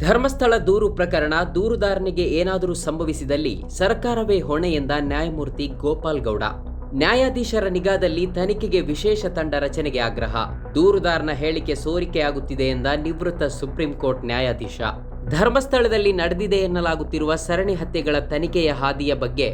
ಧರ್ಮಸ್ಥಳ ದೂರು ಪ್ರಕರಣ ದೂರುದಾರನಿಗೆ ಏನಾದರೂ ಸಂಭವಿಸಿದಲ್ಲಿ ಸರ್ಕಾರವೇ ಹೊಣೆ ಎಂದ ನ್ಯಾಯಮೂರ್ತಿ ಗೋಪಾಲ್ ಗೌಡ. ನ್ಯಾಯಾಧೀಶರ ನಿಗಾದಲ್ಲಿ ತನಿಖೆಗೆ ವಿಶೇಷ ತಂಡ ರಚನೆಗೆ ಆಗ್ರಹ. ದೂರುದಾರನ ಹೇಳಿಕೆ ಸೋರಿಕೆಯಾಗುತ್ತಿದೆ ಎಂದ ನಿವೃತ್ತ ಸುಪ್ರೀಂ ಕೋರ್ಟ್ ನ್ಯಾಯಾಧೀಶ. ಧರ್ಮಸ್ಥಳದಲ್ಲಿ ನಡೆದಿದೆ ಎನ್ನಲಾಗುತ್ತಿರುವ ಸರಣಿ ಹತ್ಯೆಗಳ ತನಿಖೆಯ ಹಾದಿಯ ಬಗ್ಗೆ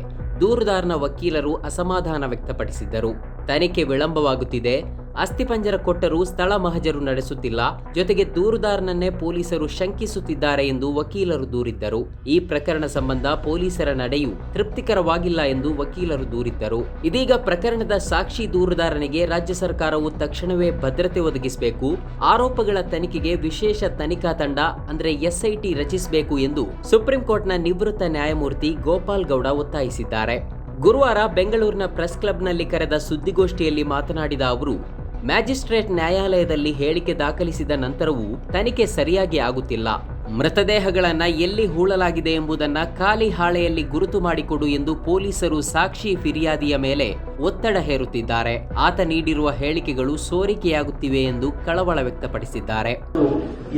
ದೂರುದಾರನ ವಕೀಲರು ಅಸಮಾಧಾನ ವ್ಯಕ್ತಪಡಿಸಿದ್ದರು. ತನಿಖೆ ವಿಳಂಬವಾಗುತ್ತಿದೆ, ಅಸ್ಥಿಪಂಜರ ಕೊಟ್ಟರೂ ಸ್ಥಳ ಮಹಜರು ನಡೆಸುತ್ತಿಲ್ಲ, ಜೊತೆಗೆ ದೂರುದಾರನನ್ನೇ ಪೊಲೀಸರು ಶಂಕಿಸುತ್ತಿದ್ದಾರೆ ಎಂದು ವಕೀಲರು ದೂರಿದ್ದರು. ಈ ಪ್ರಕರಣ ಸಂಬಂಧ ಪೊಲೀಸರ ನಡೆಯೂ ತೃಪ್ತಿಕರವಾಗಿಲ್ಲ ಎಂದು ವಕೀಲರು ದೂರಿದ್ದರು. ಇದೀಗ ಪ್ರಕರಣದ ಸಾಕ್ಷಿ ದೂರುದಾರನಿಗೆ ರಾಜ್ಯ ಸರ್ಕಾರವು ತಕ್ಷಣವೇ ಭದ್ರತೆ ಒದಗಿಸಬೇಕು, ಆರೋಪಗಳ ತನಿಖೆಗೆ ವಿಶೇಷ ತನಿಖಾ ತಂಡ ಅಂದ್ರೆ ಎಸ್ಐಟಿ ರಚಿಸಬೇಕು ಎಂದು ಸುಪ್ರೀಂ ಕೋರ್ಟ್ನ ನಿವೃತ್ತ ನ್ಯಾಯಮೂರ್ತಿ ಗೋಪಾಲ್ ಗೌಡ ಒತ್ತಾಯಿಸಿದ್ದಾರೆ. ಗುರುವಾರ ಬೆಂಗಳೂರಿನ ಪ್ರೆಸ್ ಕ್ಲಬ್ನಲ್ಲಿ ಕರೆದ ಸುದ್ದಿಗೋಷ್ಠಿಯಲ್ಲಿ ಮಾತನಾಡಿದ ಅವರು, ಮ್ಯಾಜಿಸ್ಟ್ರೇಟ್ ನ್ಯಾಯಾಲಯದಲ್ಲಿ ಹೇಳಿಕೆ ದಾಖಲಿಸಿದ ನಂತರವೂ ತನಿಖೆ ಸರಿಯಾಗಿ ಆಗುತ್ತಿಲ್ಲ. ಮೃತದೇಹಗಳನ್ನ ಎಲ್ಲಿ ಹೂಳಲಾಗಿದೆ ಎಂಬುದನ್ನ ಖಾಲಿ ಹಾಳೆಯಲ್ಲಿ ಗುರುತು ಮಾಡಿಕೊಡು ಎಂದು ಪೊಲೀಸರು ಸಾಕ್ಷಿ ಫಿರ್ಯಾದಿಯ ಮೇಲೆ ಒತ್ತಡ ಹೇರುತ್ತಿದ್ದಾರೆ. ಆತ ನೀಡಿರುವ ಹೇಳಿಕೆಗಳು ಸೋರಿಕೆಯಾಗುತ್ತಿವೆ ಎಂದು ಕಳವಳ ವ್ಯಕ್ತಪಡಿಸಿದ್ದಾರೆ.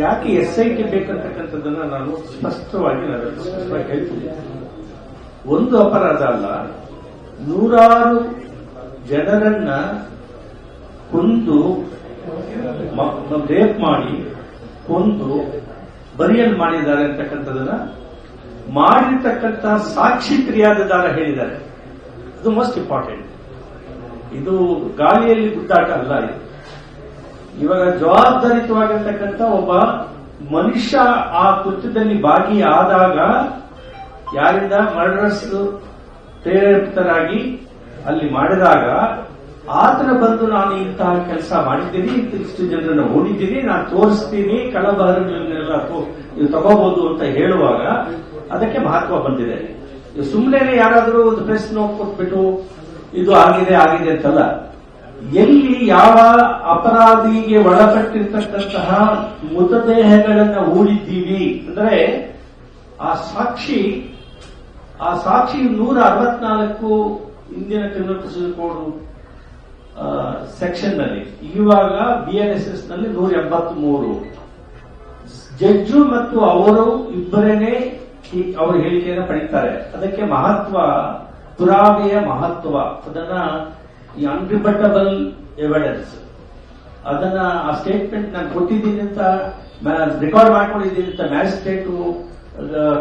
ಯಾಕೆ ಎಸ್ಐಟಿ ಬೇಕಂತಕ್ಕಂಥದ್ದನ್ನ ನಾನು ಸ್ಪಷ್ಟವಾಗಿ ಹೇಳ್ತೀನಿ. ಒಂದು ಅಪರಾಧ ಅಲ್ಲ, ನೂರಾರು ಜನರನ್ನ ಕೊಂದು ರೇಪ್ ಮಾಡಿ ಕೊಂದು ಬರಿಯಲ್ ಮಾಡಿದ್ದಾರೆ ಅಂತಕ್ಕಂಥದನ್ನ ಮಾಡಿರ್ತಕ್ಕಂಥ ಸಾಕ್ಷಿ ಫಿರ್ಯಾದಿದಾರ ಹೇಳಿದ್ದಾರೆ. ಇದು ಮೋಸ್ಟ್ ಇಂಪಾರ್ಟೆಂಟ್. ಇದು ಗಾಳಿಯಲ್ಲಿ ಗುದ್ದಾಟ ಅಲ್ಲ. ಇದು ಇವಾಗ ಜವಾಬ್ದಾರಿತವಾಗಿರ್ತಕ್ಕಂಥ ಒಬ್ಬ ಮನುಷ್ಯ ಆ ಕೃತ್ಯದಲ್ಲಿ ಭಾಗಿಯಾದಾಗ ಯಾರಿಂದ ಮರ್ಡರ್ಸ್ ಪ್ರೇರೇಪಿತರಾಗಿ ಅಲ್ಲಿ ಮಾಡಿದಾಗ ಆತನ ಬಂದು ನಾನು ಇಂತಹ ಕೆಲಸ ಮಾಡಿದ್ದೀನಿ, ಇಷ್ಟು ಜನರನ್ನು ಓಡಿದ್ದೀನಿ, ನಾನು ತೋರಿಸ್ತೀನಿ, ಕಳಬಹರಗಳನ್ನೆಲ್ಲ ನೀವು ತಗೋಬಹುದು ಅಂತ ಹೇಳುವಾಗ ಅದಕ್ಕೆ ಮಹತ್ವ ಬಂದಿದೆ. ಸುಮ್ಮನೆ ಯಾರಾದರೂ ಒಂದು ಪ್ರೆಸ್ ನೋಟ್ ಕೊಟ್ಬಿಟ್ಟು ಇದು ಆಗಿದೆ ಅಂತಲ್ಲ. ಎಲ್ಲಿ ಯಾವ ಅಪರಾಧಿಗೆ ಒಳಪಟ್ಟಿರ್ತಕ್ಕಂತಹ ಮೃತದೇಹಗಳನ್ನ ಹೂಡಿದ್ದೀವಿ ಅಂದ್ರೆ ಆ ಸಾಕ್ಷಿ 164 ಇಂದಿನ ಕ್ರಿಮಿನಲ್ ಪ್ರೊಸೀಜರ್ ಕೋಡ್ ಸೆಕ್ಷನ್ ನಲ್ಲಿ, ಇವಾಗ BNSS ನಲ್ಲಿ 183 ಜಡ್ಜು ಮತ್ತು ಅವರು ಇಬ್ಬರೇನೆ ಅವರ ಹೇಳಿಕೆಯನ್ನು ಪಡೀತಾರೆ. ಅದಕ್ಕೆ ಮಹತ್ವ, ಪುರಾವೆಯ ಮಹತ್ವ, ಅದನ್ನ ಈ ಅನ್ರಿಬಟಬಲ್ ಎವಿಡೆನ್ಸ್, ಅದನ್ನ ಆ ಸ್ಟೇಟ್ಮೆಂಟ್ ನಾನು ಕೊಟ್ಟಿದ್ದೀನಿ ಅಂತ ರೆಕಾರ್ಡ್ ಮಾಡ್ಕೊಂಡಿದ್ದೀನಿ ಅಂತ ಮ್ಯಾಜಿಸ್ಟ್ರೇಟ್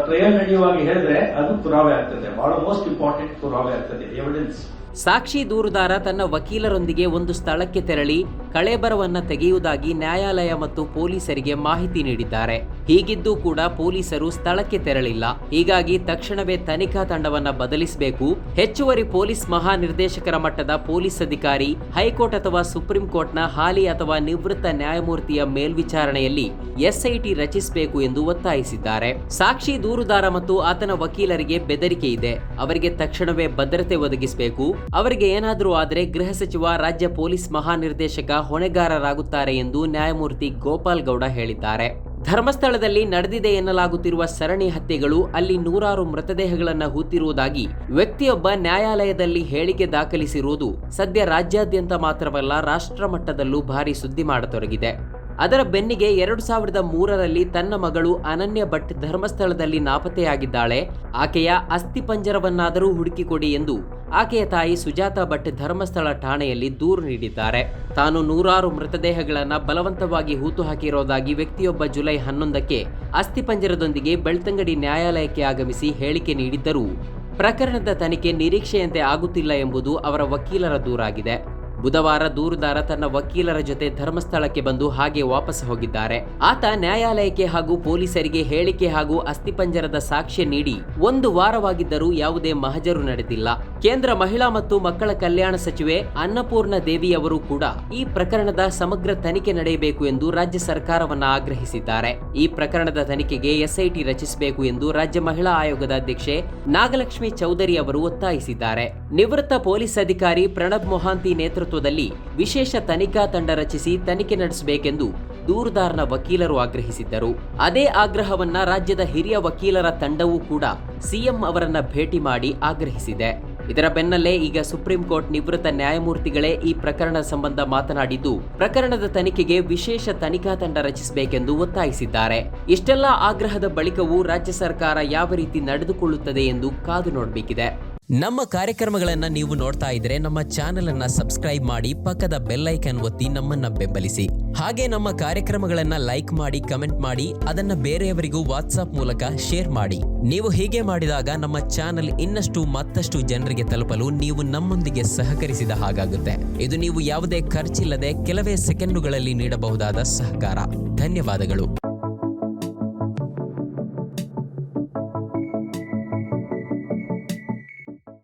ಟ್ರಯಲ್ ನಡೆಯುವಾಗ ಹೇಳಿದ್ರೆ ಅದು ಪುರಾವೆ ಆಗ್ತದೆ. ಬಹಳ ಮೋಸ್ಟ್ ಇಂಪಾರ್ಟೆಂಟ್ ಪುರಾವೆ ಆಗ್ತದೆ, ಎವಿಡೆನ್ಸ್. ಸಾಕ್ಷಿ ದೂರುದಾರ ತನ್ನ ವಕೀಲರೊಂದಿಗೆ ಒಂದು ಸ್ಥಳಕ್ಕೆ ತೆರಳಿ ಕಳೇಬರವನ್ನ ತೆಗೆಯುವುದಾಗಿ ನ್ಯಾಯಾಲಯ ಮತ್ತು ಪೊಲೀಸರಿಗೆ ಮಾಹಿತಿ ನೀಡಿದ್ದಾರೆ. ಹೀಗಿದ್ದೂ ಕೂಡ ಪೊಲೀಸರು ಸ್ಥಳಕ್ಕೆ ತೆರಳಿಲ್ಲ. ಹೀಗಾಗಿ ತಕ್ಷಣವೇ ತನಿಖಾ ತಂಡವನ್ನ ಬದಲಿಸಬೇಕು. ಹೆಚ್ಚುವರಿ ಪೊಲೀಸ್ ಮಹಾನಿರ್ದೇಶಕರ ಮಟ್ಟದ ಪೊಲೀಸ್ ಅಧಿಕಾರಿ, ಹೈಕೋರ್ಟ್ ಅಥವಾ ಸುಪ್ರೀಂ ಕೋರ್ಟ್ನ ಹಾಲಿ ಅಥವಾ ನಿವೃತ್ತ ನ್ಯಾಯಮೂರ್ತಿಯ ಮೇಲ್ವಿಚಾರಣೆಯಲ್ಲಿ ಎಸ್ಐಟಿ ರಚಿಸಬೇಕು ಎಂದು ಒತ್ತಾಯಿಸಿದ್ದಾರೆ. ಸಾಕ್ಷಿ ದೂರುದಾರ ಮತ್ತು ಆತನ ವಕೀಲರಿಗೆ ಬೆದರಿಕೆ ಇದೆ. ಅವರಿಗೆ ತಕ್ಷಣವೇ ಭದ್ರತೆ ಒದಗಿಸಬೇಕು. ಅವರಿಗೆ ಏನಾದರೂ ಆದರೆ ಗೃಹ ಸಚಿವ, ರಾಜ್ಯ ಪೊಲೀಸ್ ಮಹಾನಿರ್ದೇಶಕ ಹೊಣೆಗಾರರಾಗುತ್ತಾರೆ ಎಂದು ನ್ಯಾಯಮೂರ್ತಿ ಗೋಪಾಲ್ ಗೌಡ ಹೇಳಿದ್ದಾರೆ. ಧರ್ಮಸ್ಥಳದಲ್ಲಿ ನಡೆದಿದೆ ಎನ್ನಲಾಗುತ್ತಿರುವ ಸರಣಿ ಹತ್ಯೆಗಳು, ಅಲ್ಲಿ ನೂರಾರು ಮೃತದೇಹಗಳನ್ನು ಹೂತಿರುವುದಾಗಿ ವ್ಯಕ್ತಿಯೊಬ್ಬ ನ್ಯಾಯಾಲಯದಲ್ಲಿ ಹೇಳಿಕೆ ದಾಖಲಿಸಿರುವುದು ಸದ್ಯ ರಾಜ್ಯಾದ್ಯಂತ ಮಾತ್ರವಲ್ಲ, ರಾಷ್ಟ್ರ ಮಟ್ಟದಲ್ಲೂ ಭಾರಿ ಸುದ್ದಿ ಮಾಡತೊಡಗಿದೆ. ಅದರ ಬೆನ್ನಿಗೆ 2003ರಲ್ಲಿ ತನ್ನ ಮಗಳು ಅನನ್ಯ ಭಟ್ ಧರ್ಮಸ್ಥಳದಲ್ಲಿ ನಾಪತ್ತೆಯಾಗಿದ್ದಾಳೆ. ಆಕೆಯ ಅಸ್ಥಿಪಂಜರವನ್ನಾದರೂ ಹುಡುಕಿಕೊಡಿ ಎಂದು ಆಕೆಯ ತಾಯಿ ಸುಜಾತಾ ಭಟ್ ಧರ್ಮಸ್ಥಳ ಠಾಣೆಯಲ್ಲಿ ದೂರು ನೀಡಿದ್ದಾರೆ. ತಾನು ನೂರಾರು ಮೃತದೇಹಗಳನ್ನು ಬಲವಂತವಾಗಿ ಹೂತು ಹಾಕಿರೋದಾಗಿ ವ್ಯಕ್ತಿಯೊಬ್ಬ ಜುಲೈ 11ಕ್ಕೆ ಅಸ್ಥಿಪಂಜರದೊಂದಿಗೆ ಬೆಳ್ತಂಗಡಿ ನ್ಯಾಯಾಲಯಕ್ಕೆ ಆಗಮಿಸಿ ಹೇಳಿಕೆ ನೀಡಿದ್ದರೂ ಪ್ರಕರಣದ ತನಿಖೆ ನಿರೀಕ್ಷೆಯಂತೆ ಆಗುತ್ತಿಲ್ಲ ಎಂಬುದು ಅವರ ವಕೀಲರ ದೂರಾಗಿದೆ. ಬುಧವಾರ ದೂರುದಾರ ತನ್ನ ವಕೀಲರ ಜೊತೆ ಧರ್ಮಸ್ಥಳಕ್ಕೆ ಬಂದು ಹಾಗೆ ವಾಪಸ್ ಹೋಗಿದ್ದಾರೆ. ಆತ ನ್ಯಾಯಾಲಯಕ್ಕೆ ಹಾಗೂ ಪೊಲೀಸರಿಗೆ ಹೇಳಿಕೆ ಹಾಗೂ ಅಸ್ಥಿಪಂಜರದ ಸಾಕ್ಷ್ಯ ನೀಡಿ 1 ವಾರವಾಗಿದ್ದರೂ ಯಾವುದೇ ಮಹಜರು ನಡೆದಿಲ್ಲ. ಕೇಂದ್ರ ಮಹಿಳಾ ಮತ್ತು ಮಕ್ಕಳ ಕಲ್ಯಾಣ ಸಚಿವೆ ಅನ್ನಪೂರ್ಣ ದೇವಿ ಅವರು ಕೂಡ ಈ ಪ್ರಕರಣದ ಸಮಗ್ರ ತನಿಖೆ ನಡೆಯಬೇಕು ಎಂದು ರಾಜ್ಯ ಸರ್ಕಾರವನ್ನ ಆಗ್ರಹಿಸಿದ್ದಾರೆ. ಈ ಪ್ರಕರಣದ ತನಿಖೆಗೆ ಎಸ್ಐಟಿ ರಚಿಸಬೇಕು ಎಂದು ರಾಜ್ಯ ಮಹಿಳಾ ಆಯೋಗದ ಅಧ್ಯಕ್ಷೆ ನಾಗಲಕ್ಷ್ಮಿ ಚೌಧರಿ ಅವರು ಒತ್ತಾಯಿಸಿದ್ದಾರೆ. ನಿವೃತ್ತ ಪೊಲೀಸ್ ಅಧಿಕಾರಿ ಪ್ರಣಬ್ ಮೊಹಾಂತಿ ನೇತೃತ್ವದಲ್ಲಿ ವಿಶೇಷ ತನಿಖಾ ತಂಡ ರಚಿಸಿ ತನಿಖೆ ನಡೆಸಬೇಕೆಂದು ದೂರುದಾರನ ವಕೀಲರು ಆಗ್ರಹಿಸಿದ್ದರು. ಅದೇ ಆಗ್ರಹವನ್ನ ರಾಜ್ಯದ ಹಿರಿಯ ವಕೀಲರ ತಂಡವೂ ಕೂಡ ಸಿಎಂ ಅವರನ್ನ ಭೇಟಿ ಮಾಡಿ ಆಗ್ರಹಿಸಿದೆ. ಇದರ ಬೆನ್ನಲ್ಲೇ ಈಗ ಸುಪ್ರೀಂ ಕೋರ್ಟ್ ನಿವೃತ್ತ ನ್ಯಾಯಮೂರ್ತಿಗಳೇ ಈ ಪ್ರಕರಣದ ಸಂಬಂಧ ಮಾತನಾಡಿದ್ದು, ಪ್ರಕರಣದ ತನಿಖೆಗೆ ವಿಶೇಷ ತನಿಖಾ ತಂಡ ರಚಿಸಬೇಕೆಂದು ಒತ್ತಾಯಿಸಿದ್ದಾರೆ. ಇಷ್ಟೆಲ್ಲ ಆಗ್ರಹದ ಬಳಿಕವೂ ರಾಜ್ಯ ಸರ್ಕಾರ ಯಾವ ರೀತಿ ನಡೆದುಕೊಳ್ಳುತ್ತದೆ ಎಂದು ಕಾದು ನೋಡಬೇಕಿದೆ. ನಮ್ಮ ಕಾರ್ಯಕ್ರಮಗಳನ್ನು ನೀವು ನೋಡ್ತಾ ಇದ್ರೆ ನಮ್ಮ ಚಾನೆಲ್ ಅನ್ನ ಸಬ್ಸ್ಕ್ರೈಬ್ ಮಾಡಿ, ಪಕ್ಕದ ಬೆಲ್ ಐಕಾನ್ ಒತ್ತಿ ನಮ್ಮನ್ನ ಬೆಂಬಲಿಸಿ. ಹಾಗೆ ನಮ್ಮ ಕಾರ್ಯಕ್ರಮಗಳನ್ನ ಲೈಕ್ ಮಾಡಿ, ಕಮೆಂಟ್ ಮಾಡಿ, ಅದನ್ನ ಬೇರೆಯವರಿಗೂ ವಾಟ್ಸ್ಆಪ್ ಮೂಲಕ ಶೇರ್ ಮಾಡಿ. ನೀವು ಹೀಗೆ ಮಾಡಿದಾಗ ನಮ್ಮ ಚಾನೆಲ್ ಮತ್ತಷ್ಟು ಜನರಿಗೆ ತಲುಪಲು ನೀವು ನಮ್ಮೊಂದಿಗೆ ಸಹಕರಿಸಿದ ಹಾಗಾಗುತ್ತೆ. ಇದು ನೀವು ಯಾವುದೇ ಖರ್ಚಿಲ್ಲದೆ ಕೆಲವೇ ಸೆಕೆಂಡುಗಳಲ್ಲಿ ನೀಡಬಹುದಾದ ಸಹಕಾರ. ಧನ್ಯವಾದಗಳು.